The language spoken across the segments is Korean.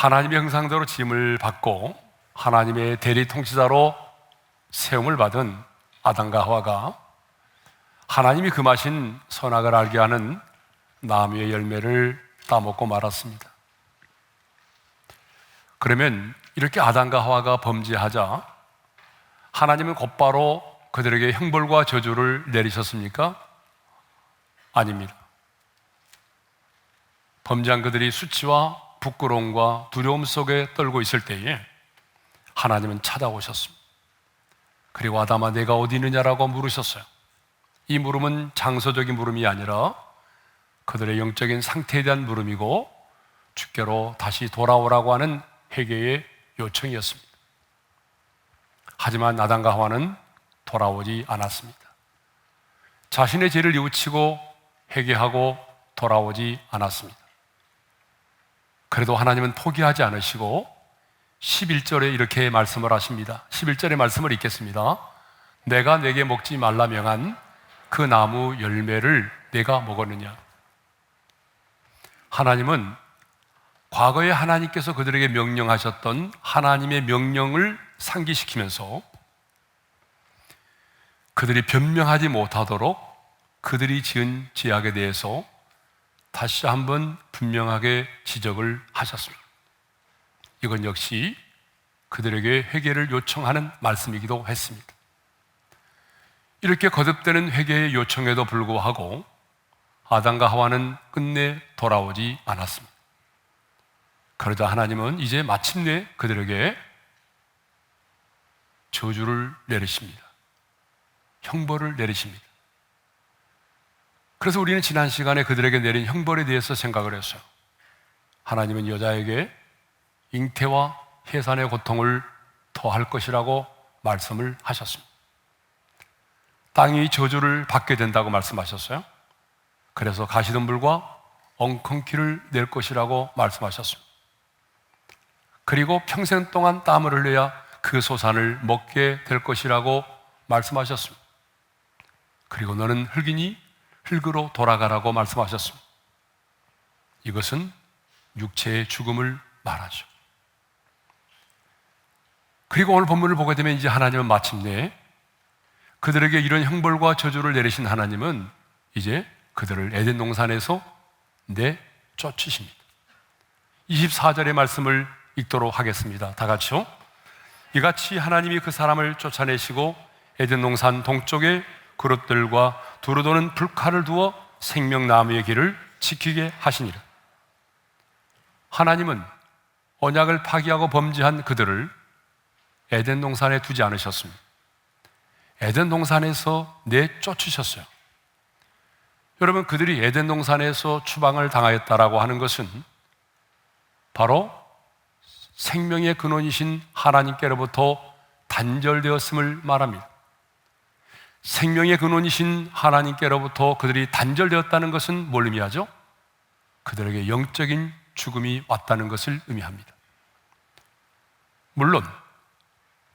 하나님의 형상대로 지음을 받고 하나님의 대리 통치자로 세움을 받은 아담과 하와가 하나님이 금하신 선악을 알게 하는 나무의 열매를 따먹고 말았습니다. 그러면 이렇게 아담과 하와가 범죄하자 하나님은 곧바로 그들에게 형벌과 저주를 내리셨습니까? 아닙니다. 범죄한 그들이 수치와 부끄러움과 두려움 속에 떨고 있을 때에 하나님은 찾아오셨습니다. 그리고 아담아 내가 어디 있느냐라고 물으셨어요. 이 물음은 장소적인 물음이 아니라 그들의 영적인 상태에 대한 물음이고 주께로 다시 돌아오라고 하는 회개의 요청이었습니다. 하지만 아담과 하와는 돌아오지 않았습니다. 자신의 죄를 뉘우치고 회개하고 돌아오지 않았습니다. 그래도 하나님은 포기하지 않으시고 11절에 이렇게 말씀을 하십니다. 11절의 말씀을 읽겠습니다. 내가 내게 먹지 말라 명한 그 나무 열매를 내가 먹었느냐. 하나님은 과거에 하나님께서 그들에게 명령하셨던 하나님의 명령을 상기시키면서 그들이 변명하지 못하도록 그들이 지은 죄악에 대해서 다시 한번 분명하게 지적을 하셨습니다. 이건 역시 그들에게 회개를 요청하는 말씀이기도 했습니다. 이렇게 거듭되는 회개의 요청에도 불구하고 아담과 하와는 끝내 돌아오지 않았습니다. 그러자 하나님은 이제 마침내 그들에게 저주를 내리십니다. 형벌을 내리십니다. 그래서 우리는 지난 시간에 그들에게 내린 형벌에 대해서 생각을 했어요. 하나님은 여자에게 잉태와 해산의 고통을 더할 것이라고 말씀을 하셨습니다. 땅이 저주를 받게 된다고 말씀하셨어요. 그래서 가시덤불과 엉겅퀴를 낼 것이라고 말씀하셨습니다. 그리고 평생 동안 땀을 흘려야 그 소산을 먹게 될 것이라고 말씀하셨습니다. 그리고 너는 흙이니 흙으로 돌아가라고 말씀하셨습니다. 이것은 육체의 죽음을 말하죠. 그리고 오늘 본문을 보게 되면 이제 하나님은 마침내 그들에게 이런 형벌과 저주를 내리신 하나님은 이제 그들을 에덴 동산에서 내쫓으십니다. 24절의 말씀을 읽도록 하겠습니다. 다 같이요. 이같이 하나님이 그 사람을 쫓아내시고 에덴 동산 동쪽에 그릇들과 두루 도는 불칼을 두어 생명나무의 길을 지키게 하시니라. 하나님은 언약을 파기하고 범죄한 그들을 에덴 동산에 두지 않으셨습니다. 에덴 동산에서 내쫓으셨어요. 여러분, 그들이 에덴 동산에서 추방을 당하였다라고 하는 것은 바로 생명의 근원이신 하나님께로부터 단절되었음을 말합니다. 생명의 근원이신 하나님께로부터 그들이 단절되었다는 것은 뭘 의미하죠? 그들에게 영적인 죽음이 왔다는 것을 의미합니다. 물론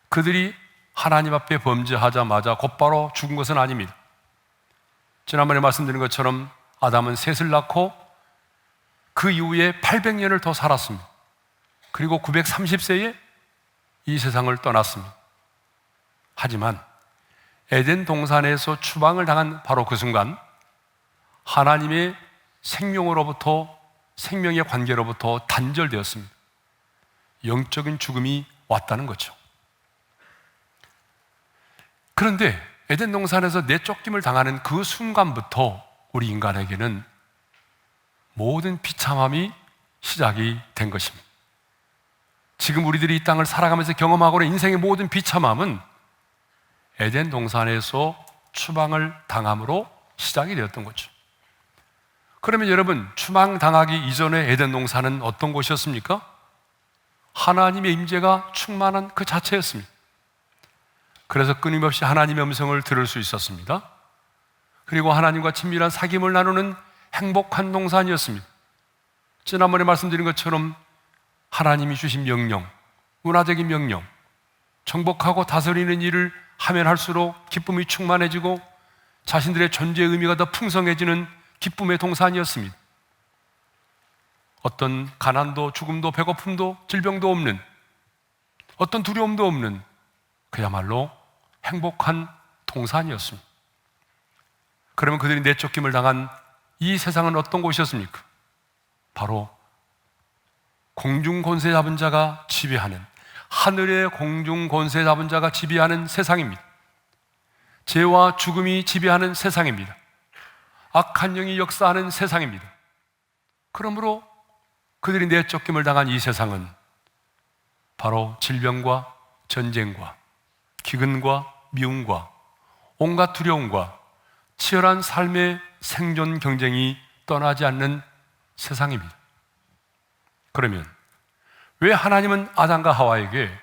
그들이 하나님 앞에 범죄하자마자 곧바로 죽은 것은 아닙니다. 지난번에 말씀드린 것처럼 아담은 셋을 낳고 그 이후에 800년을 더 살았습니다. 그리고 930세에 이 세상을 떠났습니다. 하지만 에덴 동산에서 추방을 당한 바로 그 순간 하나님의 생명으로부터, 생명의 관계로부터 단절되었습니다. 영적인 죽음이 왔다는 거죠. 그런데 에덴 동산에서 내쫓김을 당하는 그 순간부터 우리 인간에게는 모든 비참함이 시작이 된 것입니다. 지금 우리들이 이 땅을 살아가면서 경험하고 있는 인생의 모든 비참함은 에덴 동산에서 추방을 당함으로 시작이 되었던 거죠. 그러면 여러분, 추방당하기 이전에 에덴 동산은 어떤 곳이었습니까? 하나님의 임재가 충만한 그 자체였습니다. 그래서 끊임없이 하나님의 음성을 들을 수 있었습니다. 그리고 하나님과 친밀한 사귐을 나누는 행복한 동산이었습니다. 지난번에 말씀드린 것처럼 하나님이 주신 명령, 문화적인 명령, 정복하고 다스리는 일을 하면 할수록 기쁨이 충만해지고 자신들의 존재의 의미가 더 풍성해지는 기쁨의 동산이었습니다. 어떤 가난도 죽음도 배고픔도 질병도 없는, 어떤 두려움도 없는 그야말로 행복한 동산이었습니다. 그러면 그들이 내쫓김을 당한 이 세상은 어떤 곳이었습니까? 바로 공중 권세 잡은 자가 지배하는, 하늘의 공중 권세 잡은 자가 지배하는 세상입니다. 죄와 죽음이 지배하는 세상입니다. 악한 영이 역사하는 세상입니다. 그러므로 그들이 내쫓김을 당한 이 세상은 바로 질병과 전쟁과 기근과 미움과 온갖 두려움과 치열한 삶의 생존 경쟁이 떠나지 않는 세상입니다. 그러면 왜 하나님은 아담과 하와에게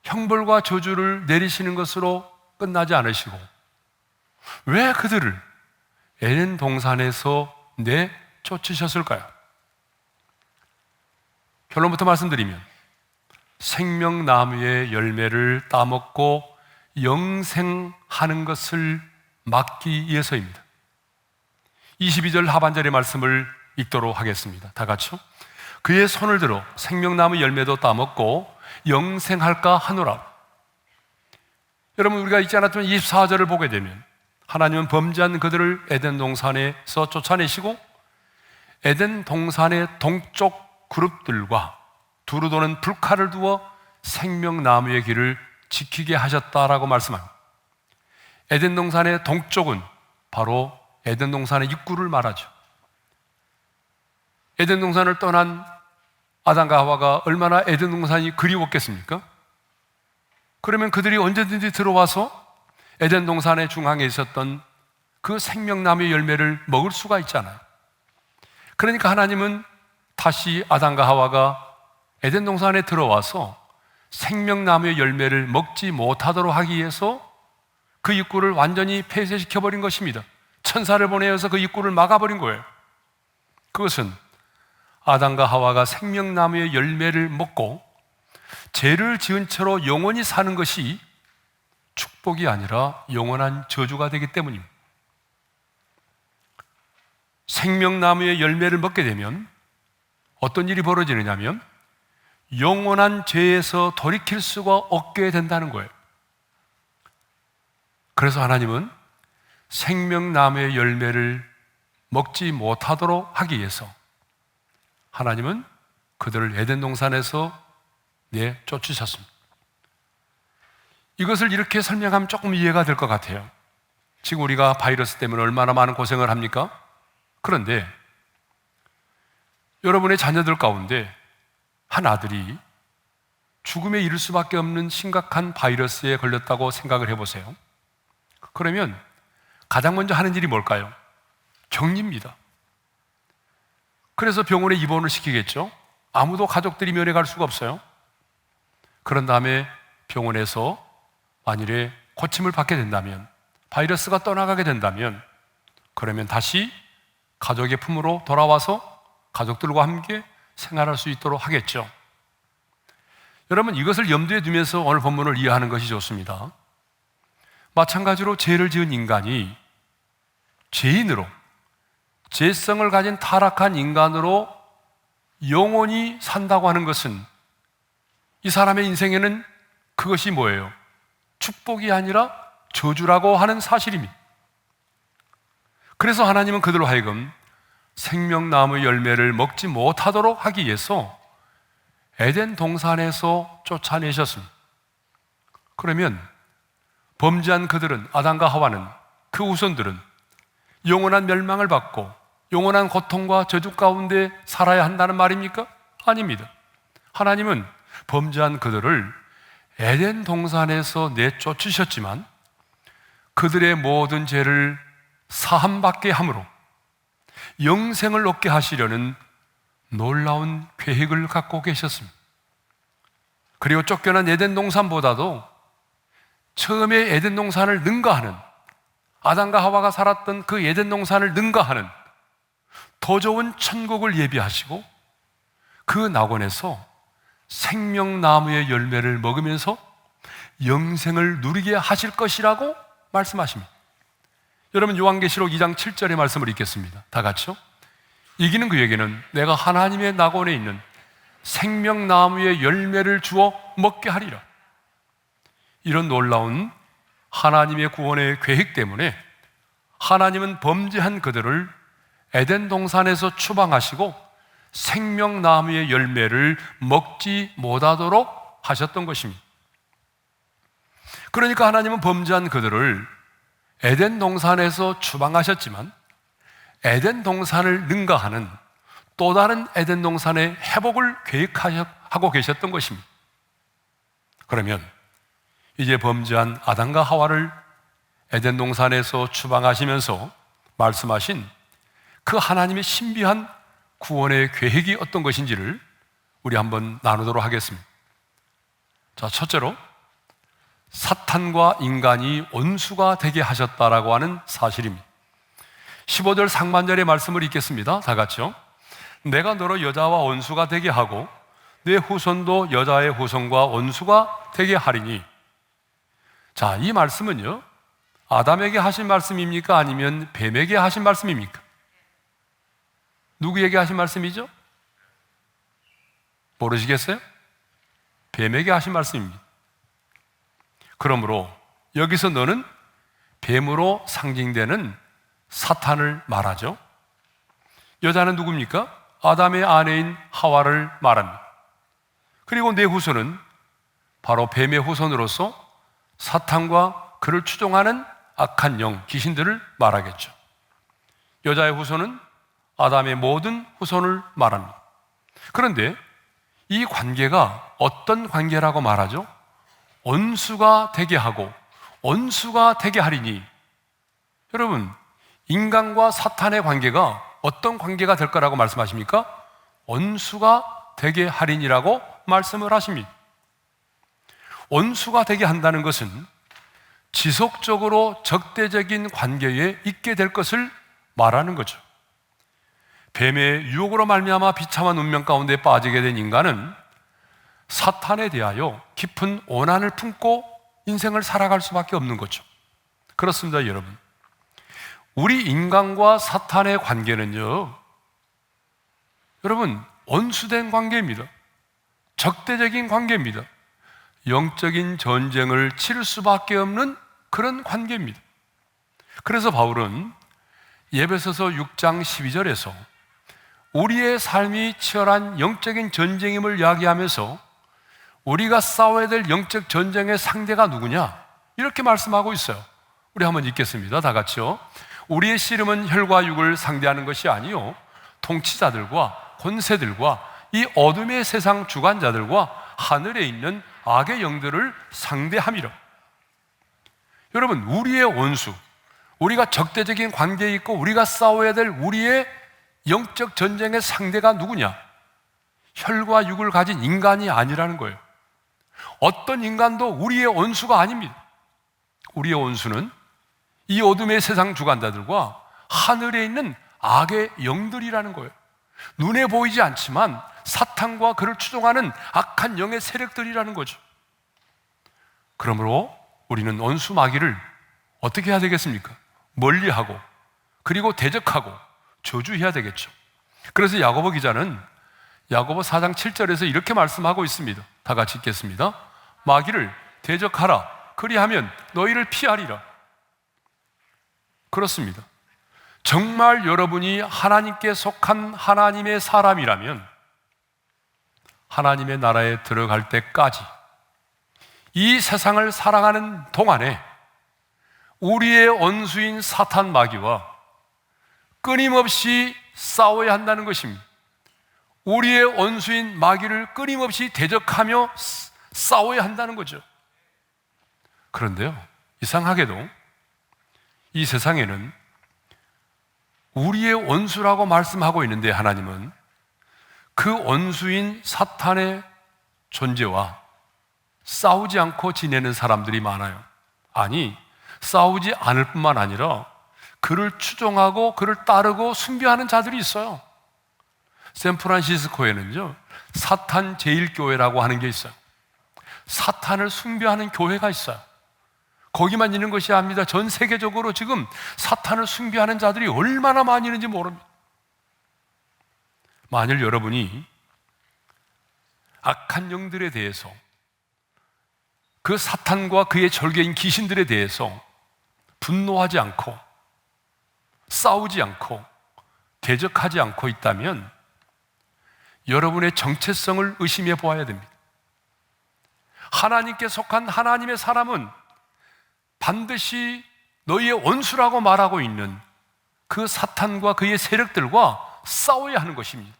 형벌과 저주를 내리시는 것으로 끝나지 않으시고 왜 그들을 에덴 동산에서 내쫓으셨을까요? 결론부터 말씀드리면 생명나무의 열매를 따먹고 영생하는 것을 막기 위해서입니다. 22절 하반절의 말씀을 읽도록 하겠습니다. 다 같이요. 그의 손을 들어 생명나무 열매도 따먹고 영생할까 하노라. 여러분, 우리가 읽지 않았지만 24절을 보게 되면 하나님은 범죄한 그들을 에덴 동산에서 쫓아내시고 에덴 동산의 동쪽 그룹들과 두루 도는 불칼을 두어 생명나무의 길을 지키게 하셨다라고 말씀합니다. 에덴 동산의 동쪽은 바로 에덴 동산의 입구를 말하죠. 에덴 동산을 떠난 아담과 하와가 얼마나 에덴 동산이 그리웠겠습니까? 그러면 그들이 언제든지 들어와서 에덴 동산의 중앙에 있었던 그 생명나무의 열매를 먹을 수가 있잖아요. 그러니까 하나님은 다시 아담과 하와가 에덴 동산에 들어와서 생명나무의 열매를 먹지 못하도록 하기 위해서 그 입구를 완전히 폐쇄시켜버린 것입니다. 천사를 보내어서 그 입구를 막아버린 거예요. 그것은 아담과 하와가 생명나무의 열매를 먹고 죄를 지은 채로 영원히 사는 것이 축복이 아니라 영원한 저주가 되기 때문입니다. 생명나무의 열매를 먹게 되면 어떤 일이 벌어지느냐면 영원한 죄에서 돌이킬 수가 없게 된다는 거예요. 그래서 하나님은 생명나무의 열매를 먹지 못하도록 하기 위해서 하나님은 그들을 에덴 동산에서 내쫓으셨습니다. 이것을 이렇게 설명하면 조금 이해가 될 것 같아요. 지금 우리가 바이러스 때문에 얼마나 많은 고생을 합니까? 그런데 여러분의 자녀들 가운데 한 아들이 죽음에 이를 수밖에 없는 심각한 바이러스에 걸렸다고 생각을 해보세요. 그러면 가장 먼저 하는 일이 뭘까요? 격리입니다. 그래서 병원에 입원을 시키겠죠. 아무도 가족들이 면회 갈 수가 없어요. 그런 다음에 병원에서 만일에 고침을 받게 된다면, 바이러스가 떠나가게 된다면, 그러면 다시 가족의 품으로 돌아와서 가족들과 함께 생활할 수 있도록 하겠죠. 여러분, 이것을 염두에 두면서 오늘 본문을 이해하는 것이 좋습니다. 마찬가지로 죄를 지은 인간이 죄인으로, 죄성을 가진 타락한 인간으로 영원히 산다고 하는 것은 이 사람의 인생에는 그것이 뭐예요? 축복이 아니라 저주라고 하는 사실입니다. 그래서 하나님은 그들로 하여금 생명나무 열매를 먹지 못하도록 하기 위해서 에덴 동산에서 쫓아내셨습니다. 그러면 범죄한 그들은, 아담과 하와는, 그 후손들은 영원한 멸망을 받고 영원한 고통과 저주 가운데 살아야 한다는 말입니까? 아닙니다. 하나님은 범죄한 그들을 에덴 동산에서 내쫓으셨지만 그들의 모든 죄를 사함받게 함으로 영생을 얻게 하시려는 놀라운 계획을 갖고 계셨습니다. 그리고 쫓겨난 에덴 동산보다도 처음에 에덴 동산을 능가하는, 아담과 하와가 살았던 그 에덴 동산을 능가하는 더 좋은 천국을 예비하시고 그 낙원에서 생명나무의 열매를 먹으면서 영생을 누리게 하실 것이라고 말씀하십니다. 여러분, 요한계시록 2장 7절의 말씀을 읽겠습니다. 다 같이요. 이기는 그에게는 내가 하나님의 낙원에 있는 생명나무의 열매를 주어 먹게 하리라. 이런 놀라운 하나님의 구원의 계획 때문에 하나님은 범죄한 그들을 에덴 동산에서 추방하시고 생명나무의 열매를 먹지 못하도록 하셨던 것입니다. 그러니까 하나님은 범죄한 그들을 에덴 동산에서 추방하셨지만 에덴 동산을 능가하는 또 다른 에덴 동산의 회복을 계획하고 계셨던 것입니다. 그러면 이제 범죄한 아담과 하와를 에덴 동산에서 추방하시면서 말씀하신 그 하나님의 신비한 구원의 계획이 어떤 것인지를 우리 한번 나누도록 하겠습니다. 자, 첫째로 사탄과 인간이 원수가 되게 하셨다라고 하는 사실입니다. 15절 상반절의 말씀을 읽겠습니다. 다 같이요. 내가 너로 여자와 원수가 되게 하고 내 후손도 여자의 후손과 원수가 되게 하리니. 자, 이 말씀은요, 아담에게 하신 말씀입니까? 아니면 뱀에게 하신 말씀입니까? 누구에게 하신 말씀이죠? 모르시겠어요? 뱀에게 하신 말씀입니다. 그러므로 여기서 너는 뱀으로 상징되는 사탄을 말하죠. 여자는 누굽니까? 아담의 아내인 하와를 말합니다. 그리고 내 후손은 바로 뱀의 후손으로서 사탄과 그를 추종하는 악한 영, 귀신들을 말하겠죠. 여자의 후손은 아담의 모든 후손을 말합니다. 그런데 이 관계가 어떤 관계라고 말하죠? 원수가 되게 하고 원수가 되게 하리니. 여러분, 인간과 사탄의 관계가 어떤 관계가 될 거라고 말씀하십니까? 원수가 되게 하리니라고 말씀을 하십니다. 원수가 되게 한다는 것은 지속적으로 적대적인 관계에 있게 될 것을 말하는 거죠. 뱀의 유혹으로 말미암아 비참한 운명 가운데 빠지게 된 인간은 사탄에 대하여 깊은 오난을 품고 인생을 살아갈 수밖에 없는 거죠. 그렇습니다, 여러분. 우리 인간과 사탄의 관계는요, 여러분, 원수된 관계입니다. 적대적인 관계입니다. 영적인 전쟁을 치를 수밖에 없는 그런 관계입니다. 그래서 바울은 에베소서 6장 12절에서 우리의 삶이 치열한 영적인 전쟁임을 이야기하면서 우리가 싸워야 될 영적 전쟁의 상대가 누구냐? 이렇게 말씀하고 있어요. 우리 한번 읽겠습니다. 다 같이요. 우리의 씨름은 혈과 육을 상대하는 것이 아니요 통치자들과 권세들과 이 어둠의 세상 주관자들과 하늘에 있는 악의 영들을 상대함이라. 여러분, 우리의 원수, 우리가 적대적인 관계에 있고 우리가 싸워야 될 우리의 영적 전쟁의 상대가 누구냐? 혈과 육을 가진 인간이 아니라는 거예요. 어떤 인간도 우리의 원수가 아닙니다. 우리의 원수는 이 어둠의 세상 주관자들과 하늘에 있는 악의 영들이라는 거예요. 눈에 보이지 않지만 사탄과 그를 추종하는 악한 영의 세력들이라는 거죠. 그러므로 우리는 원수 마귀를 어떻게 해야 되겠습니까? 멀리하고 그리고 대적하고 저주해야 되겠죠. 그래서 야고보 기자는 야고보 4장 7절에서 이렇게 말씀하고 있습니다. 다 같이 읽겠습니다. 마귀를 대적하라. 그리하면 너희를 피하리라. 그렇습니다. 정말 여러분이 하나님께 속한 하나님의 사람이라면 하나님의 나라에 들어갈 때까지 이 세상을 살아가는 동안에 우리의 원수인 사탄 마귀와 끊임없이 싸워야 한다는 것입니다. 우리의 원수인 마귀를 끊임없이 대적하며 싸워야 한다는 거죠. 그런데요, 이상하게도 이 세상에는 우리의 원수라고 말씀하고 있는데 하나님은 그 원수인 사탄의 존재와 싸우지 않고 지내는 사람들이 많아요. 아니, 싸우지 않을 뿐만 아니라 그를 추종하고 그를 따르고 숭배하는 자들이 있어요. 샌프란시스코에는요, 사탄 제일교회라고 하는 게 있어요. 사탄을 숭배하는 교회가 있어요. 거기만 있는 것이 아닙니다. 전 세계적으로 지금 사탄을 숭배하는 자들이 얼마나 많이 있는지 모릅니다. 만일 여러분이 악한 영들에 대해서, 그 사탄과 그의 절개인 귀신들에 대해서 분노하지 않고 싸우지 않고 대적하지 않고 있다면 여러분의 정체성을 의심해 보아야 됩니다. 하나님께 속한 하나님의 사람은 반드시 너희의 원수라고 말하고 있는 그 사탄과 그의 세력들과 싸워야 하는 것입니다.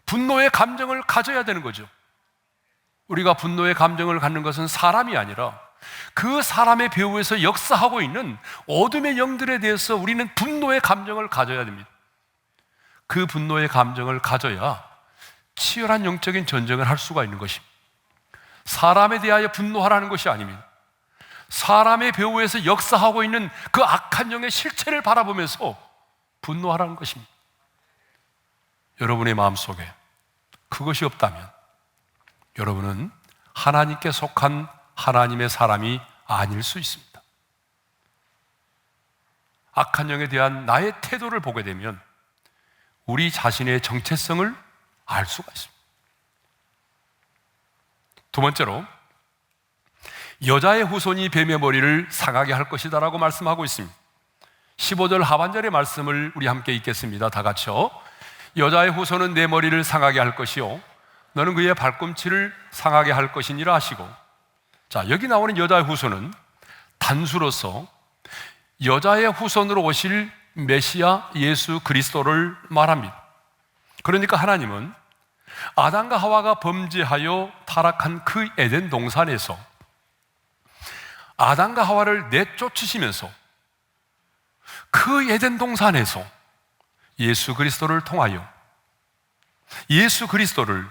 분노의 감정을 가져야 되는 거죠. 우리가 분노의 감정을 갖는 것은 사람이 아니라 그 사람의 배후에서 역사하고 있는 어둠의 영들에 대해서 우리는 분노의 감정을 가져야 됩니다. 그 분노의 감정을 가져야 치열한 영적인 전쟁을 할 수가 있는 것입니다. 사람에 대하여 분노하라는 것이 아닙니다. 사람의 배후에서 역사하고 있는 그 악한 영의 실체를 바라보면서 분노하라는 것입니다. 여러분의 마음속에 그것이 없다면 여러분은 하나님께 속한 하나님의 사람이 아닐 수 있습니다. 악한 영에 대한 나의 태도를 보게 되면 우리 자신의 정체성을 알 수가 있습니다. 두 번째로, 여자의 후손이 뱀의 머리를 상하게 할 것이다 라고 말씀하고 있습니다. 15절 하반절의 말씀을 우리 함께 읽겠습니다. 다 같이요. 여자의 후손은 내 머리를 상하게 할 것이요 너는 그의 발꿈치를 상하게 할 것이니라 하시고, 자, 여기 나오는 여자의 후손은 단수로서 여자의 후손으로 오실 메시아 예수 그리스도를 말합니다. 그러니까 하나님은 아담과 하와가 범죄하여 타락한 그 에덴 동산에서 아담과 하와를 내쫓으시면서 그 에덴 동산에서 예수 그리스도를 통하여 예수 그리스도를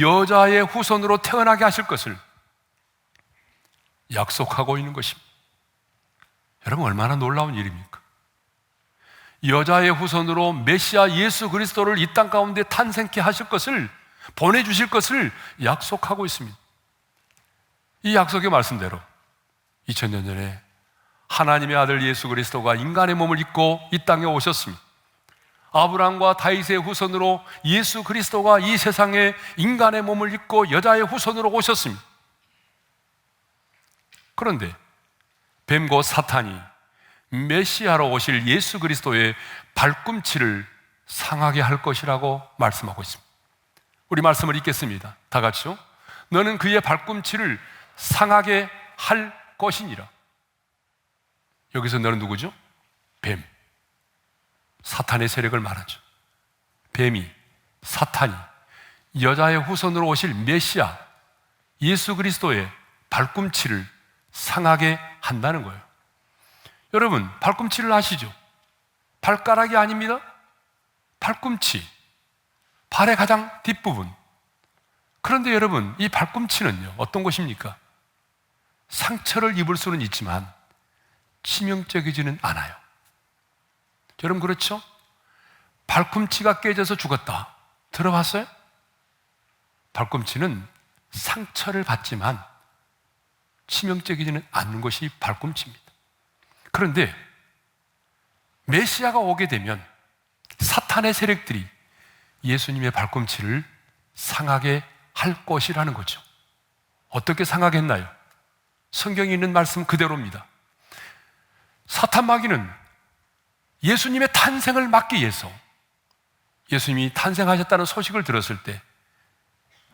여자의 후손으로 태어나게 하실 것을 약속하고 있는 것입니다. 여러분, 얼마나 놀라운 일입니까? 여자의 후손으로 메시아 예수 그리스도를 이 땅 가운데 탄생케 하실 것을, 보내주실 것을 약속하고 있습니다. 이 약속의 말씀대로 2000년 전에 하나님의 아들 예수 그리스도가 인간의 몸을 입고 이 땅에 오셨습니다. 아브라함과 다윗의 후손으로 예수 그리스도가 이 세상에 인간의 몸을 입고 여자의 후손으로 오셨습니다. 그런데 뱀 곧 사탄이 메시아로 오실 예수 그리스도의 발꿈치를 상하게 할 것이라고 말씀하고 있습니다. 우리 말씀을 읽겠습니다. 다 같이요. 너는 그의 발꿈치를 상하게 할 것이니라. 여기서 너는 누구죠? 뱀, 사탄의 세력을 말하죠. 뱀이, 사탄이 여자의 후손으로 오실 메시아 예수 그리스도의 발꿈치를 상하게 한다는 거예요. 여러분, 발꿈치를 아시죠? 발가락이 아닙니다. 발꿈치, 발의 가장 뒷부분. 그런데 여러분, 이 발꿈치는요, 어떤 것입니까? 상처를 입을 수는 있지만 치명적이지는 않아요. 여러분, 그렇죠? 발꿈치가 깨져서 죽었다, 들어봤어요? 발꿈치는 상처를 받지만 치명적이지는 않는 것이 발꿈치입니다. 그런데 메시아가 오게 되면 사탄의 세력들이 예수님의 발꿈치를 상하게 할 것이라는 거죠. 어떻게 상하게 했나요? 성경에 있는 말씀 그대로입니다. 사탄 마귀는 예수님의 탄생을 막기 위해서, 예수님이 탄생하셨다는 소식을 들었을 때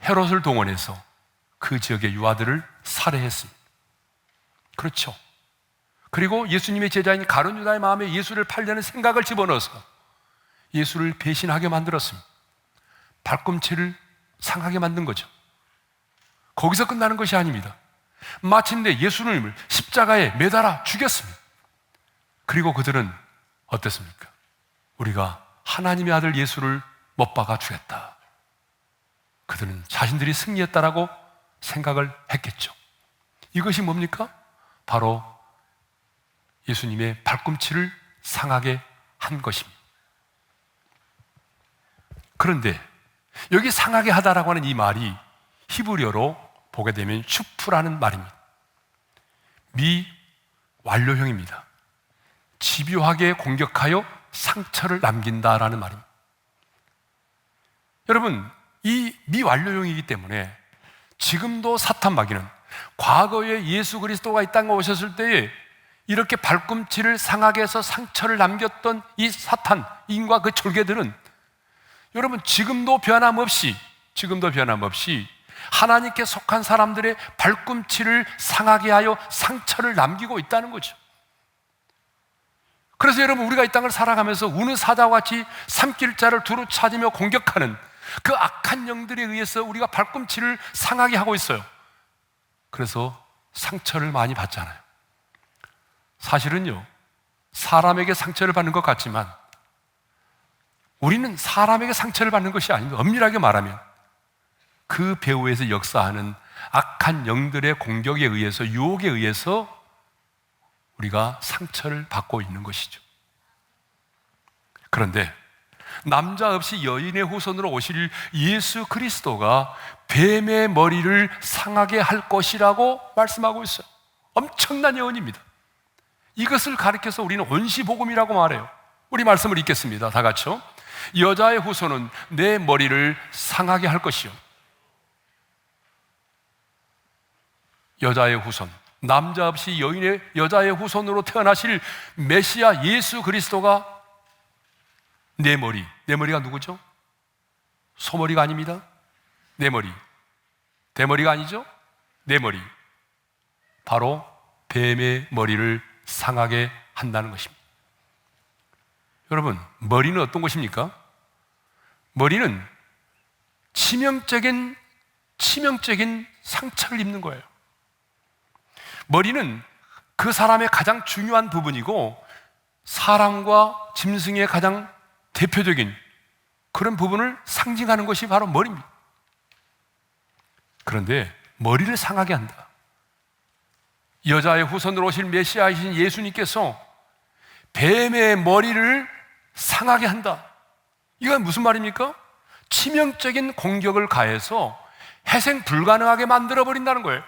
헤롯을 동원해서 그 지역의 유아들을 살해했습니다. 그렇죠. 그리고 예수님의 제자인 가룟 유다의 마음에 예수를 팔려는 생각을 집어넣어서 예수를 배신하게 만들었습니다. 발꿈치를 상하게 만든 거죠. 거기서 끝나는 것이 아닙니다. 마침내 예수님을 십자가에 매달아 죽였습니다. 그리고 그들은 어땠습니까? 우리가 하나님의 아들 예수를 못 박아 죽였다. 그들은 자신들이 승리했다라고 생각을 했겠죠. 이것이 뭡니까? 바로 예수님의 발꿈치를 상하게 한 것입니다. 그런데 여기 상하게 하다라고 하는 이 말이 히브리어로 보게 되면 슈프라는 말입니다. 미완료형입니다. 집요하게 공격하여 상처를 남긴다라는 말입니다. 여러분, 이 미완료형이기 때문에 지금도 사탄 마귀는 과거에 예수 그리스도가 이 땅에 오셨을 때에 이렇게 발꿈치를 상하게 해서 상처를 남겼던 이 사탄인과 그 졸개들은 여러분 지금도 변함없이 하나님께 속한 사람들의 발꿈치를 상하게 하여 상처를 남기고 있다는 거죠. 그래서 여러분, 우리가 이 땅을 살아가면서 우는 사자와 같이 산길자를 두루 찾으며 공격하는 그 악한 영들에 의해서 우리가 발꿈치를 상하게 하고 있어요. 그래서 상처를 많이 받잖아요. 사실은요, 사람에게 상처를 받는 것 같지만 우리는 사람에게 상처를 받는 것이 아닙니다. 엄밀하게 말하면 그 배후에서 역사하는 악한 영들의 공격에 의해서, 유혹에 의해서 우리가 상처를 받고 있는 것이죠. 그런데 남자 없이 여인의 후손으로 오실 예수 그리스도가 뱀의 머리를 상하게 할 것이라고 말씀하고 있어요. 엄청난 예언입니다. 이것을 가리켜서 우리는 원시복음이라고 말해요. 우리 말씀을 읽겠습니다. 다 같이요. 여자의 후손은 내 머리를 상하게 할 것이요. 여자의 후손, 남자 없이 여자의 후손으로 태어나실 메시아 예수 그리스도가 내 머리가 누구죠? 소머리가 아닙니다. 내 머리, 대머리가 아니죠? 내 머리, 바로 뱀의 머리를 상하게 한다는 것입니다. 여러분, 머리는 어떤 것입니까? 머리는 치명적인 상처를 입는 거예요. 머리는 그 사람의 가장 중요한 부분이고 사람과 짐승의 가장 대표적인 그런 부분을 상징하는 것이 바로 머리입니다. 그런데 머리를 상하게 한다. 여자의 후손으로 오실 메시아이신 예수님께서 뱀의 머리를 상하게 한다. 이건 무슨 말입니까? 치명적인 공격을 가해서 회생 불가능하게 만들어버린다는 거예요.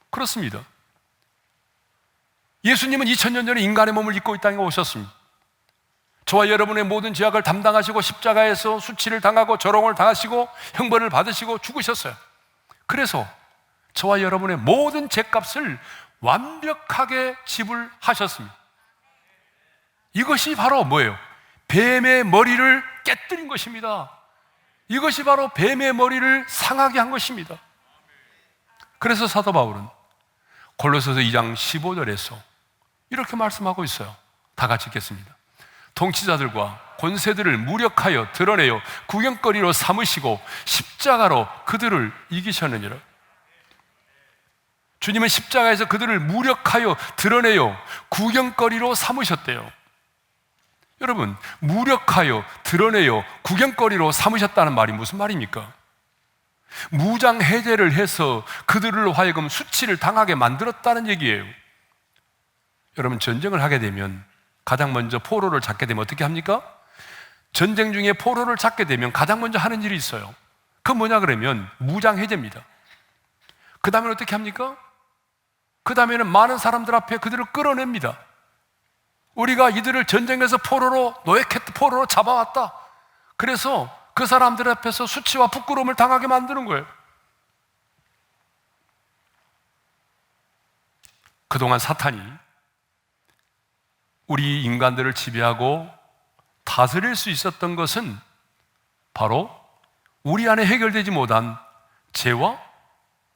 그렇습니다. 예수님은 2000년 전에 인간의 몸을 입고 이 땅에 오셨습니다. 저와 여러분의 모든 죄악을 담당하시고 십자가에서 수치를 당하고 조롱을 당하시고 형벌을 받으시고 죽으셨어요. 그래서 저와 여러분의 모든 죄값을 완벽하게 지불하셨습니다. 이것이 바로 뭐예요? 뱀의 머리를 깨뜨린 것입니다. 이것이 바로 뱀의 머리를 상하게 한 것입니다. 그래서 사도 바울은 골로새서 2장 15절에서 이렇게 말씀하고 있어요. 다 같이 읽겠습니다. 통치자들과 권세들을 무력하여 드러내어 구경거리로 삼으시고 십자가로 그들을 이기셨느니라. 주님은 십자가에서 그들을 무력하여 드러내어 구경거리로 삼으셨대요. 여러분, 무력하여 드러내어 구경거리로 삼으셨다는 말이 무슨 말입니까? 무장해제를 해서 그들로 하여금 수치를 당하게 만들었다는 얘기예요. 여러분, 전쟁을 하게 되면 가장 먼저 포로를 잡게 되면 어떻게 합니까? 전쟁 중에 포로를 잡게 되면 가장 먼저 하는 일이 있어요. 그건 뭐냐 그러면 무장해제입니다. 그 다음에 어떻게 합니까? 그 다음에는 많은 사람들 앞에 그들을 끌어냅니다. 우리가 이들을 전쟁에서 포로로 잡아왔다. 그래서 그 사람들 앞에서 수치와 부끄러움을 당하게 만드는 거예요. 그동안 사탄이 우리 인간들을 지배하고 다스릴 수 있었던 것은 바로 우리 안에 해결되지 못한 죄와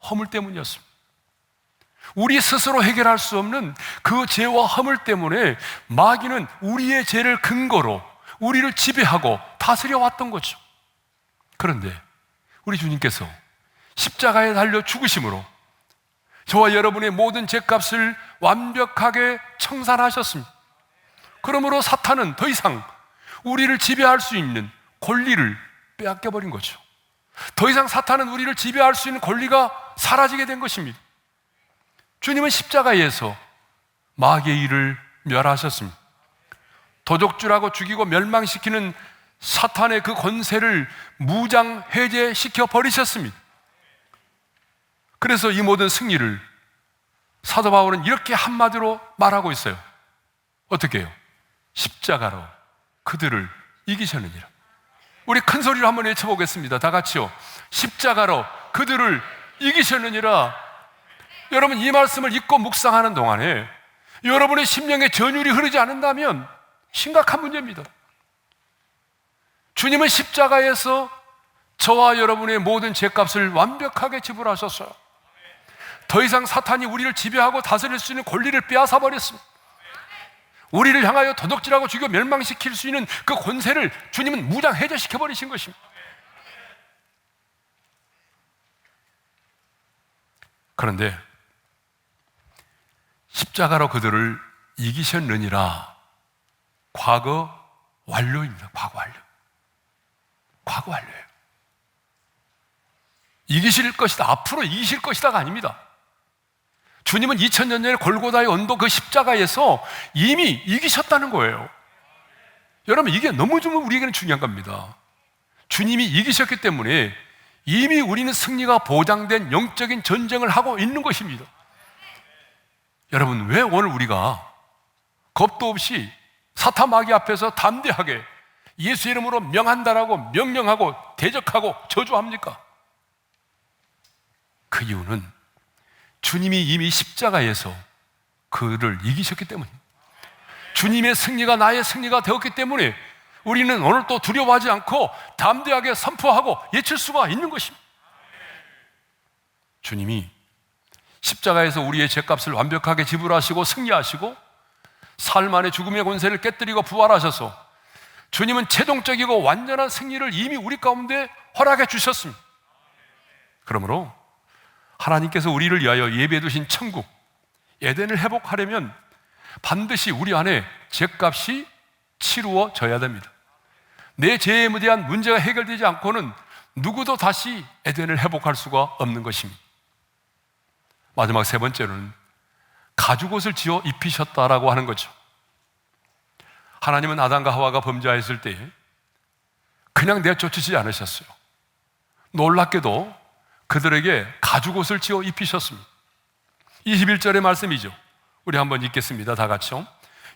허물 때문이었습니다. 우리 스스로 해결할 수 없는 그 죄와 허물 때문에 마귀는 우리의 죄를 근거로 우리를 지배하고 다스려 왔던 거죠. 그런데 우리 주님께서 십자가에 달려 죽으심으로 저와 여러분의 모든 죄값을 완벽하게 청산하셨습니다. 그러므로 사탄은 더 이상 우리를 지배할 수 있는 권리를 빼앗겨버린 거죠. 더 이상 사탄은 우리를 지배할 수 있는 권리가 사라지게 된 것입니다. 주님은 십자가에서 마귀의 일을 멸하셨습니다. 도적질하고 죽이고 멸망시키는 사탄의 그 권세를 무장해제시켜 버리셨습니다. 그래서 이 모든 승리를 사도 바울은 이렇게 한마디로 말하고 있어요. 어떻게 해요? 십자가로 그들을 이기셨느니라. 우리 큰 소리로 한번 외쳐보겠습니다. 다 같이요. 십자가로 그들을 이기셨느니라. 여러분, 이 말씀을 읽고 묵상하는 동안에 여러분의 심령에 전율이 흐르지 않는다면 심각한 문제입니다. 주님은 십자가에서 저와 여러분의 모든 죄값을 완벽하게 지불하셨어요. 더 이상 사탄이 우리를 지배하고 다스릴 수 있는 권리를 빼앗아 버렸습니다. 우리를 향하여 도둑질하고 죽여 멸망시킬 수 있는 그 권세를 주님은 무장해제시켜 버리신 것입니다. 그런데 십자가로 그들을 이기셨느니라. 과거 완료입니다. 과거 완료. 과거 완료예요. 이기실 것이다, 앞으로 이기실 것이다가 아닙니다. 주님은 2000년 전에 골고다의 언도 그 십자가에서 이미 이기셨다는 거예요. 여러분, 이게 너무 우리에게는 중요한 겁니다. 주님이 이기셨기 때문에 이미 우리는 승리가 보장된 영적인 전쟁을 하고 있는 것입니다. 여러분, 왜 오늘 우리가 겁도 없이 사탄 마귀 앞에서 담대하게 예수 이름으로 명한다라고 명령하고 대적하고 저주합니까? 그 이유는 주님이 이미 십자가에서 그를 이기셨기 때문입니다. 주님의 승리가 나의 승리가 되었기 때문에 우리는 오늘 또 두려워하지 않고 담대하게 선포하고 외칠 수가 있는 것입니다. 주님이 십자가에서 우리의 죄값을 완벽하게 지불하시고 승리하시고 사흘 만에 죽음의 권세를 깨뜨리고 부활하셔서 주님은 최종적이고 완전한 승리를 이미 우리 가운데 허락해 주셨습니다. 그러므로 하나님께서 우리를 위하여 예배해 두신 천국 에덴을 회복하려면 반드시 우리 안에 죄값이 치루어져야 됩니다. 내 죄에 대한 문제가 해결되지 않고는 누구도 다시 에덴을 회복할 수가 없는 것입니다. 마지막 세 번째로는 가죽옷을 지어 입히셨다라고 하는 거죠. 하나님은 아담과 하와가 범죄하였을 때 그냥 내쫓으시지 않으셨어요. 놀랍게도 그들에게 가죽옷을 지어 입히셨습니다. 21절의 말씀이죠. 우리 한번 읽겠습니다. 다 같이요.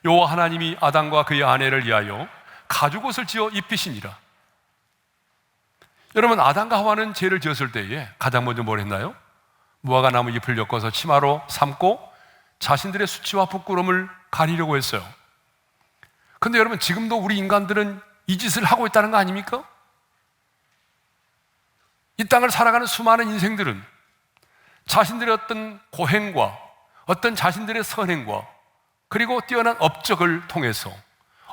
여호와 하나님이 아담과 그의 아내를 위하여 가죽옷을 지어 입히시니라. 여러분, 아담과 하와는 죄를 지었을 때에 가장 먼저 뭘 했나요? 무화과 나무 잎을 엮어서 치마로 삼고 자신들의 수치와 부끄러움을 가리려고 했어요. 그런데 여러분, 지금도 우리 인간들은 이 짓을 하고 있다는 거 아닙니까? 이 땅을 살아가는 수많은 인생들은 자신들의 어떤 고행과 어떤 자신들의 선행과 그리고 뛰어난 업적을 통해서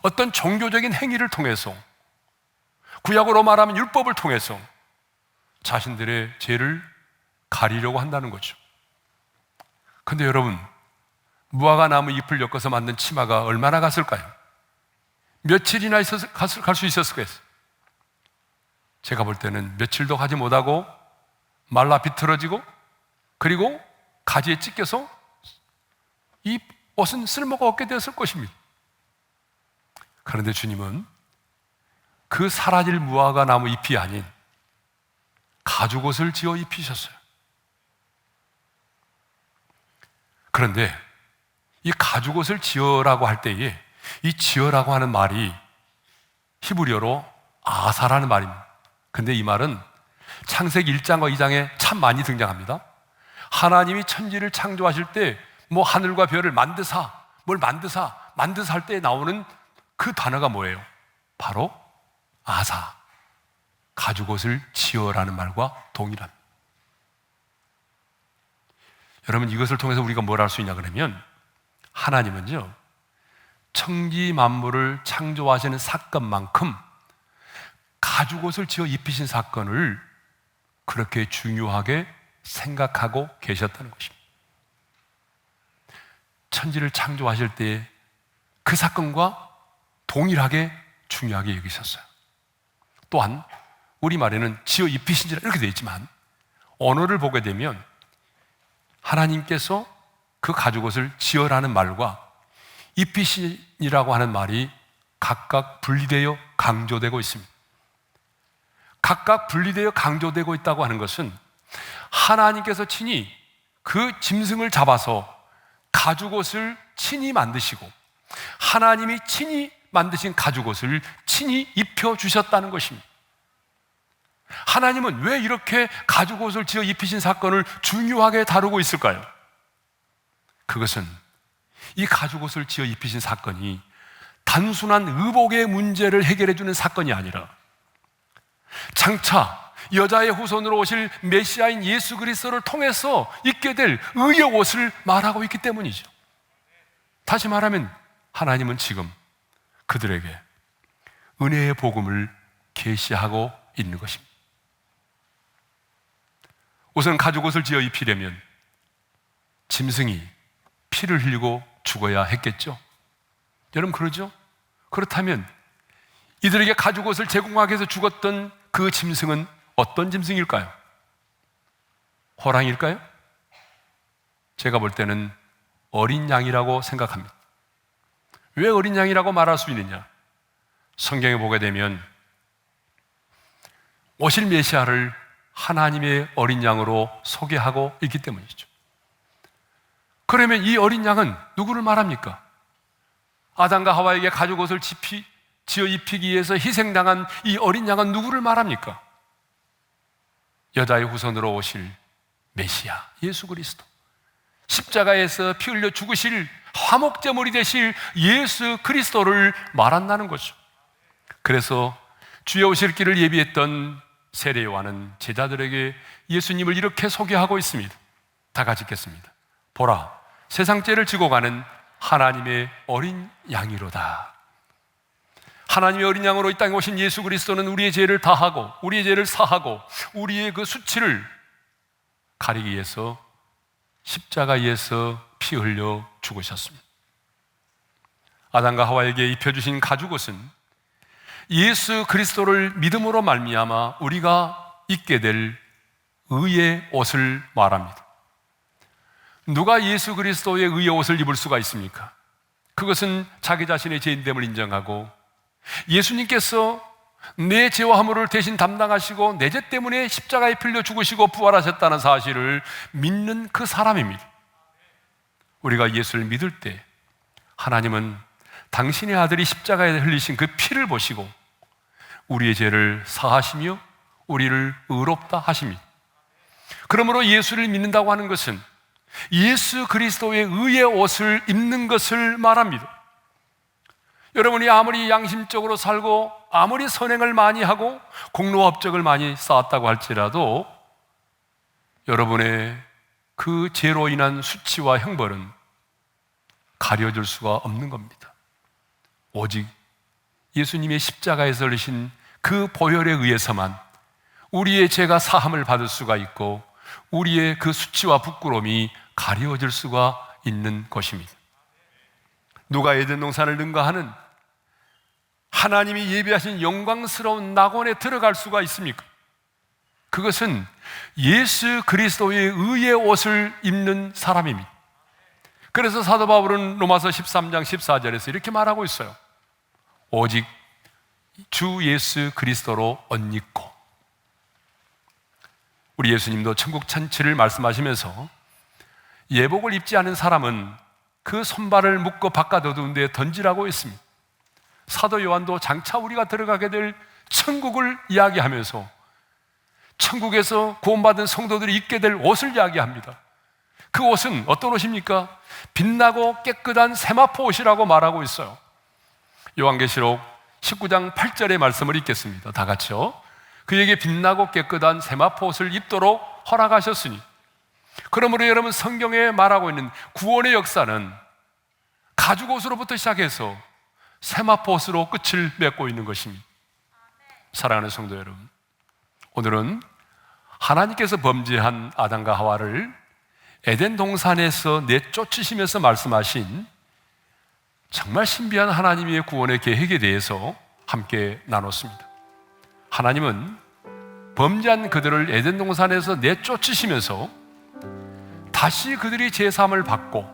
어떤 종교적인 행위를 통해서 구약으로 말하면 율법을 통해서 자신들의 죄를 가리려고 한다는 거죠. 그런데 여러분, 무화과 나무 잎을 엮어서 만든 치마가 얼마나 갔을까요? 며칠이나 갈 수 있었을까요? 제가 볼 때는 며칠도 가지 못하고 말라 비틀어지고 그리고 가지에 찢겨서 이 옷은 쓸모가 없게 되었을 것입니다. 그런데 주님은 그 사라질 무화과 나무 잎이 아닌 가죽옷을 지어 입히셨어요. 그런데 이 가죽옷을 지어라고 할 때에 이 지어라고 하는 말이 히브리어로 아사라는 말입니다. 근데 이 말은 창세기 1장과 2장에 참 많이 등장합니다. 하나님이 천지를 창조하실 때 뭐 하늘과 별을 만드사 뭘 만드사 할 때 나오는 그 단어가 뭐예요? 바로 아사, 가죽옷을 지어라는 말과 동일합니다. 여러분, 이것을 통해서 우리가 뭘 할 수 있냐 그러면 하나님은요, 천지 만물을 창조하시는 사건만큼 가죽옷을 지어 입히신 사건을 그렇게 중요하게 생각하고 계셨다는 것입니다. 천지를 창조하실 때 그 사건과 동일하게 중요하게 여기셨어요. 또한 우리말에는 지어 입히신지라 이렇게 되어 있지만 언어를 보게 되면 하나님께서 그 가죽옷을 지어라는 말과 입히신이라고 하는 말이 각각 분리되어 강조되고 있습니다. 각각 분리되어 강조되고 있다고 하는 것은 하나님께서 친히 그 짐승을 잡아서 가죽옷을 친히 만드시고 하나님이 친히 만드신 가죽옷을 친히 입혀주셨다는 것입니다. 하나님은 왜 이렇게 가죽 옷을 지어 입히신 사건을 중요하게 다루고 있을까요? 그것은 이 가죽 옷을 지어 입히신 사건이 단순한 의복의 문제를 해결해 주는 사건이 아니라 장차 여자의 후손으로 오실 메시아인 예수 그리스도를 통해서 입게 될 의의 옷을 말하고 있기 때문이죠. 다시 말하면 하나님은 지금 그들에게 은혜의 복음을 계시하고 있는 것입니다. 우선 가죽 옷을 지어 입히려면 짐승이 피를 흘리고 죽어야 했겠죠. 여러분 그러죠? 그렇다면 이들에게 가죽 옷을 제공하기 위해서 죽었던 그 짐승은 어떤 짐승일까요? 호랑이일까요? 제가 볼 때는 어린 양이라고 생각합니다. 왜 어린 양이라고 말할 수 있느냐? 성경에 보게 되면 오실 메시아를 하나님의 어린 양으로 소개하고 있기 때문이죠. 그러면 이 어린 양은 누구를 말합니까? 아담과 하와에게 가죽 옷을 지어 입히기 위해서 희생당한 이 어린 양은 누구를 말합니까? 여자의 후손으로 오실 메시아 예수 그리스도, 십자가에서 피 흘려 죽으실 화목제물이 되실 예수 그리스도를 말한다는 거죠. 그래서 주의 오실 길을 예비했던 세례 요한은 제자들에게 예수님을 이렇게 소개하고 있습니다. 다 같이 읽겠습니다. 보라, 세상 죄를 지고 가는 하나님의 어린 양이로다. 하나님의 어린 양으로 이 땅에 오신 예수 그리스도는 우리의 죄를 다하고 우리의 죄를 사하고 우리의 그 수치를 가리기 위해서 십자가에서 피 흘려 죽으셨습니다. 아담과 하와에게 입혀주신 가죽옷은 예수 그리스도를 믿음으로 말미암아 우리가 입게 될 의의 옷을 말합니다. 누가 예수 그리스도의 의의 옷을 입을 수가 있습니까? 그것은 자기 자신의 죄인됨을 인정하고 예수님께서 내 죄와 허물을 대신 담당하시고 내 죄 때문에 십자가에 풀려 죽으시고 부활하셨다는 사실을 믿는 그 사람입니다. 우리가 예수를 믿을 때 하나님은 당신의 아들이 십자가에 흘리신 그 피를 보시고 우리의 죄를 사하시며 우리를 의롭다 하십니다. 그러므로 예수를 믿는다고 하는 것은 예수 그리스도의 의의 옷을 입는 것을 말합니다. 여러분이 아무리 양심적으로 살고 아무리 선행을 많이 하고 공로와 업적을 많이 쌓았다고 할지라도 여러분의 그 죄로 인한 수치와 형벌은 가려줄 수가 없는 겁니다. 오직 예수님의 십자가에서 흘리신 그 보혈에 의해서만 우리의 죄가 사함을 받을 수가 있고 우리의 그 수치와 부끄러움이 가려질 수가 있는 것입니다. 누가 에덴 동산을 능가하는 하나님이 예비하신 영광스러운 낙원에 들어갈 수가 있습니까? 그것은 예수 그리스도의 의의 옷을 입는 사람입니다. 그래서 사도 바울은 로마서 13장 14절에서 이렇게 말하고 있어요. 오직 주 예수 그리스도로 옷 입고. 우리 예수님도 천국 잔치를 말씀하시면서 예복을 입지 않은 사람은 그 손발을 묶어 바깥 어두운 데에 던지라고 했습니다. 사도 요한도 장차 우리가 들어가게 될 천국을 이야기하면서 천국에서 구원받은 성도들이 입게 될 옷을 이야기합니다. 그 옷은 어떤 옷입니까? 빛나고 깨끗한 세마포 옷이라고 말하고 있어요. 요한계시록 19장 8절의 말씀을 읽겠습니다. 다 같이요. 그에게 빛나고 깨끗한 세마포 옷을 입도록 허락하셨으니. 그러므로 여러분, 성경에 말하고 있는 구원의 역사는 가죽 옷으로부터 시작해서 세마포 옷으로 끝을 맺고 있는 것입니다. 사랑하는 성도 여러분, 오늘은 하나님께서 범죄한 아담과 하와를 에덴 동산에서 내쫓으시면서 말씀하신 정말 신비한 하나님의 구원의 계획에 대해서 함께 나눴습니다. 하나님은 범죄한 그들을 에덴 동산에서 내쫓으시면서 다시 그들이 제사함을 받고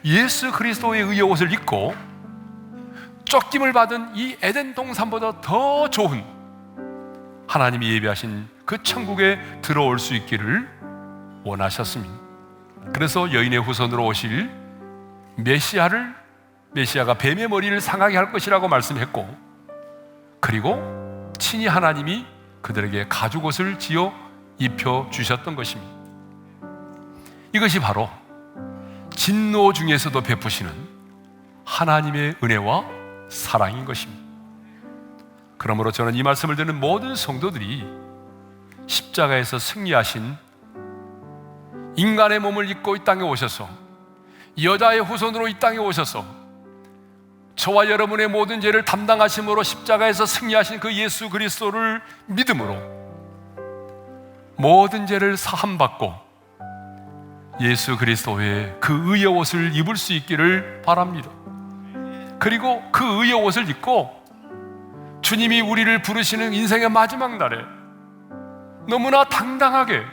예수 그리스도의 의의 옷을 입고 쫓김을 받은 이 에덴 동산보다 더 좋은 하나님이 예비하신 그 천국에 들어올 수 있기를 원하셨습니다. 그래서 여인의 후손으로 오실 메시아가 뱀의 머리를 상하게 할 것이라고 말씀했고, 그리고 친히 하나님이 그들에게 가죽옷을 지어 입혀 주셨던 것입니다. 이것이 바로 진노 중에서도 베푸시는 하나님의 은혜와 사랑인 것입니다. 그러므로 저는 이 말씀을 듣는 모든 성도들이 십자가에서 승리하신 인간의 몸을 입고 이 땅에 오셔서 여자의 후손으로 이 땅에 오셔서 저와 여러분의 모든 죄를 담당하심으로 십자가에서 승리하신 그 예수 그리스도를 믿음으로 모든 죄를 사함받고 예수 그리스도의 그 의의 옷을 입을 수 있기를 바랍니다. 그리고 그 의의 옷을 입고 주님이 우리를 부르시는 인생의 마지막 날에 너무나 당당하게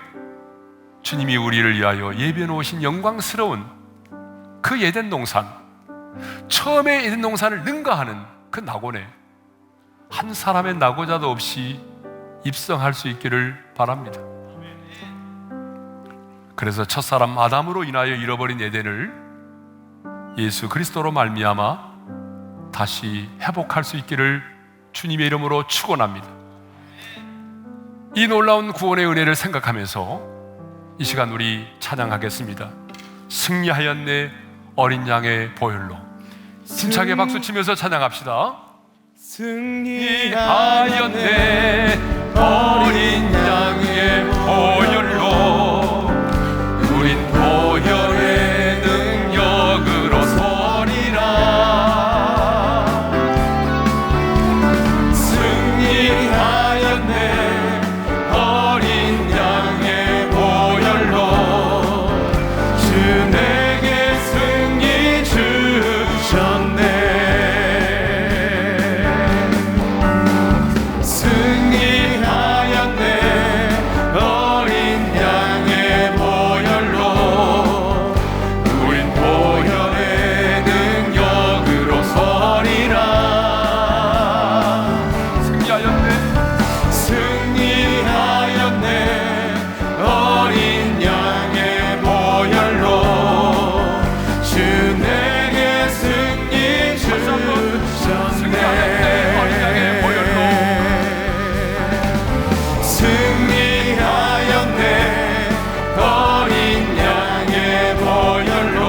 주님이 우리를 위하여 예비해 놓으신 영광스러운 그 에덴 동산, 처음에 에덴 동산을 능가하는 그 낙원에 한 사람의 낙오자도 없이 입성할 수 있기를 바랍니다. 그래서 첫사람 아담으로 인하여 잃어버린 에덴을 예수 그리스도로 말미암아 다시 회복할 수 있기를 주님의 이름으로 축원합니다. 이 놀라운 구원의 은혜를 생각하면서 이 시간 우리 찬양하겠습니다. 승리하였네 어린 양의 보혈로. 힘차게 박수치면서 찬양합시다. 승리하였네 어린 양의 보혈로 우린 보혈의 능력으로 서리라. 승리하였네 어린 양의 보혈로 주 내게 승리 주셨네. 승리하였네 어린 양의 보혈로 우린 보혈의 능력으로 서리라. 승리하였네 어린 양의 보혈로 주 내게 승리 주셨네. 승리하였네 어린 양의 보혈로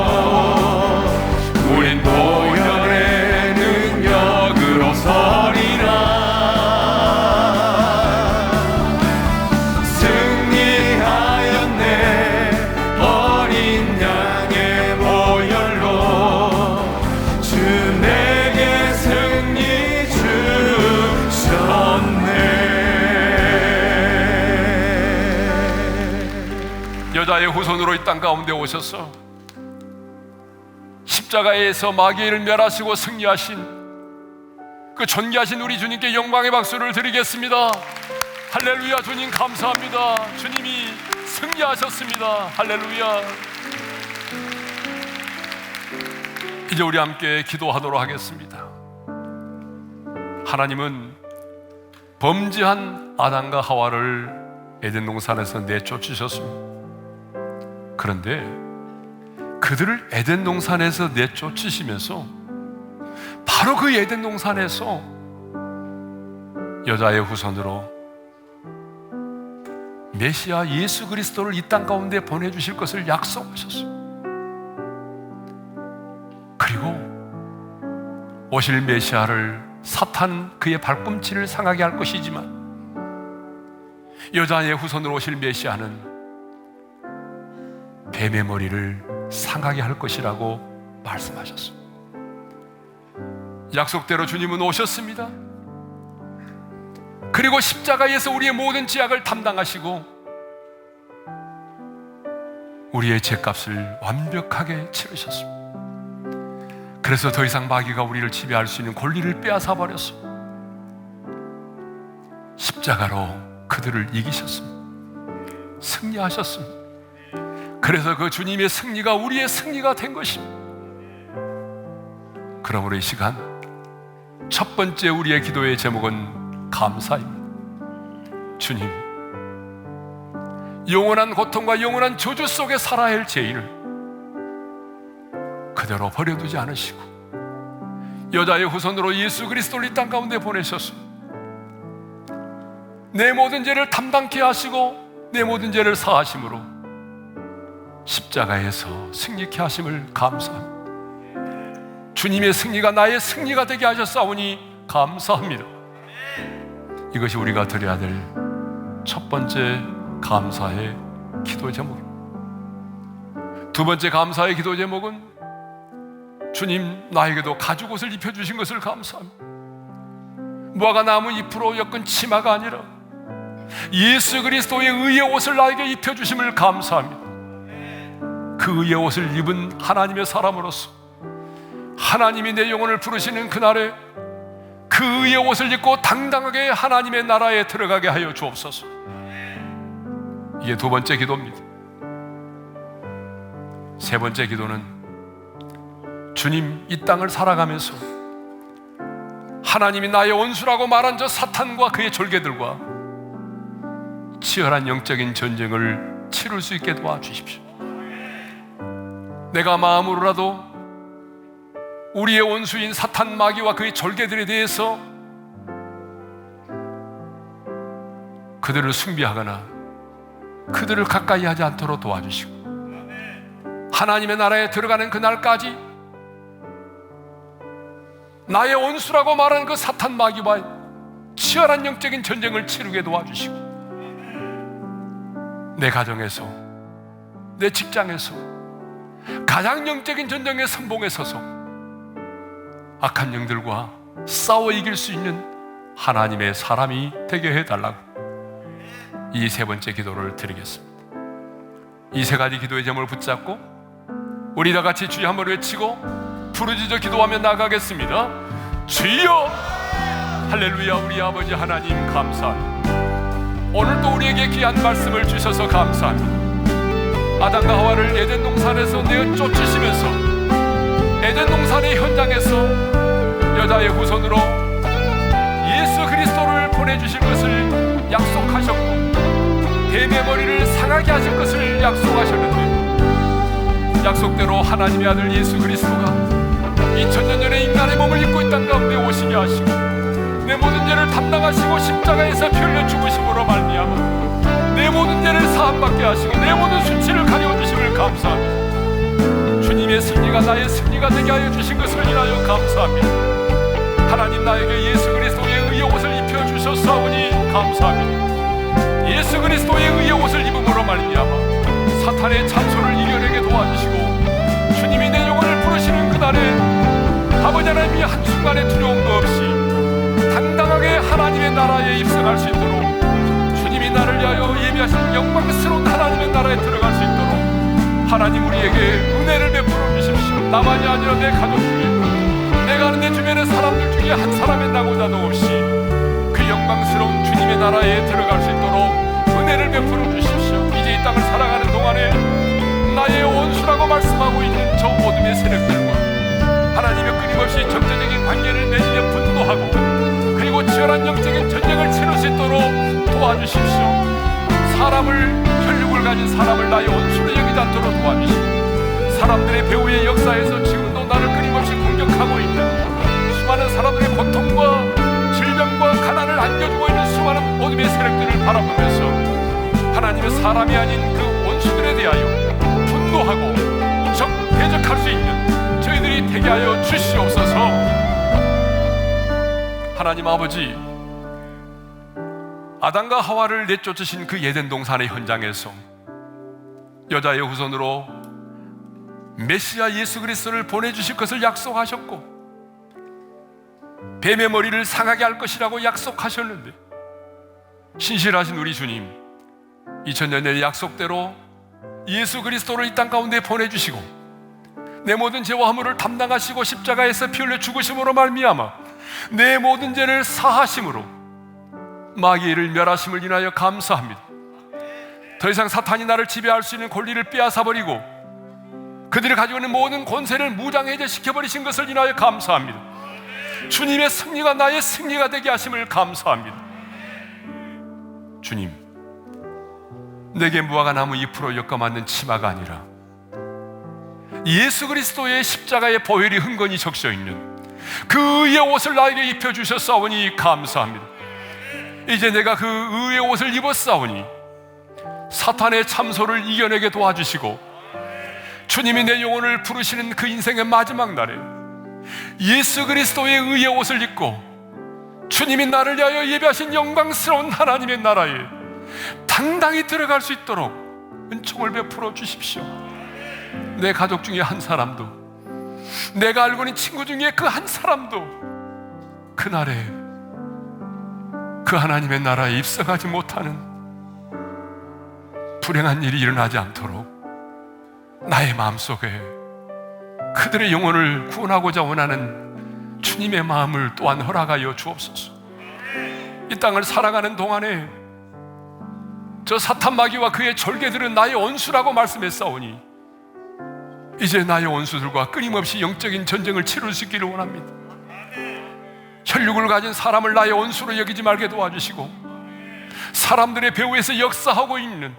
우린 보혈의 능력으로 서리라. 승리하였네 어린 양의 보혈로 주 내게 승리 주셨네. 여자의 후손으로 이 땅 가운데 오셔서 십자가에서 마귀를 멸하시고 승리하신 그 존귀하신 우리 주님께 영광의 박수를 드리겠습니다. 할렐루야. 주님 감사합니다. 주님이 승리하셨습니다. 할렐루야. 이제 우리 함께 기도하도록 하겠습니다. 하나님은 범죄한 아담과 하와를 에덴 동산에서 내쫓으셨습니다. 그런데 그들을 에덴 동산에서 내쫓으시면서 바로 그 에덴 동산에서 여자의 후손으로 메시아 예수 그리스도를 이 땅 가운데 보내주실 것을 약속하셨어요. 그리고 오실 메시아를 사탄 그의 발꿈치를 상하게 할 것이지만 여자의 후손으로 오실 메시아는 뱀의 머리를 상하게 할 것이라고 말씀하셨어요. 약속대로 주님은 오셨습니다. 그리고 십자가에서 우리의 모든 죄악을 담당하시고 우리의 죄값을 완벽하게 치르셨습니다. 그래서 더 이상 마귀가 우리를 지배할 수 있는 권리를 빼앗아 버렸습니다. 십자가로 그들을 이기셨습니다. 승리하셨습니다. 그래서 그 주님의 승리가 우리의 승리가 된 것입니다. 그러므로 이 시간 첫 번째 우리의 기도의 제목은 감사입니다. 주님, 영원한 고통과 영원한 저주 속에 살아야 할 죄인을 그대로 버려두지 않으시고 여자의 후손으로 예수 그리스도를 이 땅 가운데 보내셨습니다. 내 모든 죄를 담당케 하시고 내 모든 죄를 사하심으로 십자가에서 승리케 하심을 감사합니다. 주님의 승리가 나의 승리가 되게 하셨사오니 감사합니다. 이것이 우리가 드려야 될 첫 번째 감사의 기도 제목입니다. 두 번째 감사의 기도 제목은 주님 나에게도 가죽옷을 입혀주신 것을 감사합니다. 무화과 나무 잎으로 엮은 치마가 아니라 예수 그리스도의 의의 옷을 나에게 입혀주심을 감사합니다. 그 의의 옷을 입은 하나님의 사람으로서 하나님이 내 영혼을 부르시는 그날에 그 의의 옷을 입고 당당하게 하나님의 나라에 들어가게 하여 주옵소서. 이게 두 번째 기도입니다. 세 번째 기도는 주님, 이 땅을 살아가면서 하나님이 나의 원수라고 말한 저 사탄과 그의 졸개들과 치열한 영적인 전쟁을 치룰 수 있게 도와주십시오. 내가 마음으로라도 우리의 원수인 사탄 마귀와 그의 졸개들에 대해서 그들을 숭배하거나 그들을 가까이 하지 않도록 도와주시고 하나님의 나라에 들어가는 그날까지 나의 원수라고 말하는 그 사탄 마귀와 치열한 영적인 전쟁을 치르게 도와주시고 내 가정에서, 내 직장에서 가장 영적인 전쟁에 선봉에 서서 악한 영들과 싸워 이길 수 있는 하나님의 사람이 되게 해달라고 이 세 번째 기도를 드리겠습니다. 이 세 가지 기도의 제목을 붙잡고 우리 다 같이 주여 한번 외치고 부르짖어 기도하며 나가겠습니다. 주여! 할렐루야. 우리 아버지 하나님 감사합니다. 오늘도 우리에게 귀한 말씀을 주셔서 감사합니다. 아담과 하와를 에덴 동산에서 내어 쫓으시면서 에덴 동산의 현장에서 여자의 후손으로 예수 그리스도를 보내주실 것을 약속하셨고 뱀의 머리를 상하게 하실 것을 약속하셨는데 약속대로 하나님의 아들 예수 그리스도가 2000년 전에 인간의 몸을 입고 이 땅 가운데 오시게 하시고 내 모든 죄를 담당하시고 십자가에서 피 흘려 죽으심으로 말미암아 내 모든 죄를 사함받게 하시고 내 모든 수치를 가려주심을 감사합니다. 주님의 승리가 나의 승리가 되게 하여 주신 것을 인하여 감사합니다. 하나님 나에게 예수 그리스도의 의의 옷을 입혀주셨사오니 감사합니다. 예수 그리스도의 의의 옷을 입음으로 말미암아 사탄의 참소를 이겨내게 도와주시고 주님이 내 영혼을 부르시는 그날에 아버지 하나님이 한순간의 두려움도 없이 당당하게 하나님의 나라에 입성할 수 있도록 주님이 나를 위하여 예비하신 영광스러운 하나님의 나라에 들어갈 수 있도록 하나님 우리에게 은혜를 베풀어 주십시오. 나만이 아니라 내 가족 중에 내가 아는 내 주변의 사람들 중에 한 사람의 낙오자도 없이 그 영광스러운 주님의 나라에 들어갈 수 있도록 은혜를 베풀어 주십시오. 이제 이 땅을 살아가는 동안에 나의 원수라고 말씀하고 있는 저 어둠의 세력들과 하나님의 끊임없이 적대적인 관계를 맺으며 분노하고 그리고 치열한 영적인 전쟁을 치를 수 있도록 도와주십시오. 사람을 혈육을 가진 사람을 나의 원수로 여기지 않도록 도와주시고 사람들의 배후의 역사에서 지금도 나를 끊임없이 공격하고 있는 수많은 사람들의 고통과 질병과 가난을 안겨주고 있는 수많은 어둠의 세력들을 바라보면서 하나님의 사람이 아닌 그 원수들에 대하여 분노하고 대적할 수 있는 저희들이 되게 하여 주시옵소서. 하나님 아버지, 아담과 하와를 내쫓으신 그 에덴 동산의 현장에서 여자의 후손으로 메시아 예수 그리스도를 보내주실 것을 약속하셨고 뱀의 머리를 상하게 할 것이라고 약속하셨는데 신실하신 우리 주님 2000년 전의 약속대로 예수 그리스도를 이 땅 가운데 보내주시고 내 모든 죄와 허물을 담당하시고 십자가에서 피 흘려 죽으심으로 말미암아 내 모든 죄를 사하심으로 마귀를 멸하심을 인하여 감사합니다. 더 이상 사탄이 나를 지배할 수 있는 권리를 빼앗아버리고 그들이 가지고 있는 모든 권세를 무장해제시켜버리신 것을 인하여 감사합니다. 주님의 승리가 나의 승리가 되게 하심을 감사합니다. 주님, 내게 무화과 나무 잎으로 엮어맞는 치마가 아니라 예수 그리스도의 십자가의 보혈이 흥건히 적셔있는 그 의의 옷을 나에게 입혀주셨사오니 감사합니다. 이제 내가 그 의의 옷을 입었사오니 사탄의 참소를 이겨내게 도와주시고, 주님이 내 영혼을 부르시는 그 인생의 마지막 날에 예수 그리스도의 의의 옷을 입고 주님이 나를 위하여 예비하신 영광스러운 하나님의 나라에 당당히 들어갈 수 있도록 은총을 베풀어 주십시오. 내 가족 중에 한 사람도, 내가 알고 있는 친구 중에 그 한 사람도 그날에 그 하나님의 나라에 입성하지 못하는 불행한 일이 일어나지 않도록 나의 마음속에 그들의 영혼을 구원하고자 원하는 주님의 마음을 또한 허락하여 주옵소서. 이 땅을 살아가는 동안에 저 사탄 마귀와 그의 졸개들은 나의 원수라고 말씀했사오니 이제 나의 원수들과 끊임없이 영적인 전쟁을 치룰 수 있기를 원합니다. 혈육을 가진 사람을 나의 원수로 여기지 말게 도와주시고, 사람들의 배후에서 역사하고 있는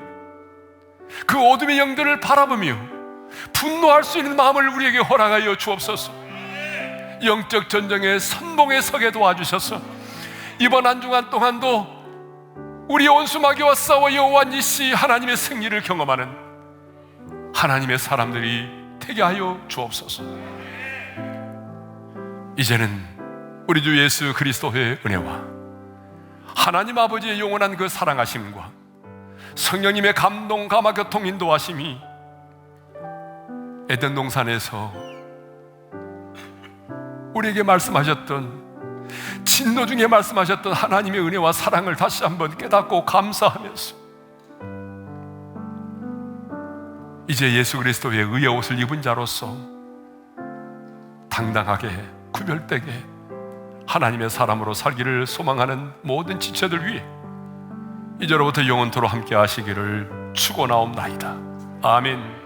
그 어둠의 영들을 바라보며 분노할 수 있는 마음을 우리에게 허락하여 주옵소서. 영적 전쟁의 선봉에 서게 도와주셔서 이번 한 주간 동안도 우리 원수 마귀와 싸워 여호와 니시 하나님의 승리를 경험하는 하나님의 사람들이 되게 하여 주옵소서. 이제는 우리 주 예수 그리스도의 은혜와 하나님 아버지의 영원한 그 사랑하심과 성령님의 감동 감화 교통 인도하심이 에덴 동산에서 우리에게 말씀하셨던, 진노 중에 말씀하셨던 하나님의 은혜와 사랑을 다시 한번 깨닫고 감사하면서 이제 예수 그리스도의 의의 옷을 입은 자로서 당당하게 구별되게 하나님의 사람으로 살기를 소망하는 모든 지체들 위해 이제로부터 영원토록 함께 하시기를 축원하옵나이다. 아멘.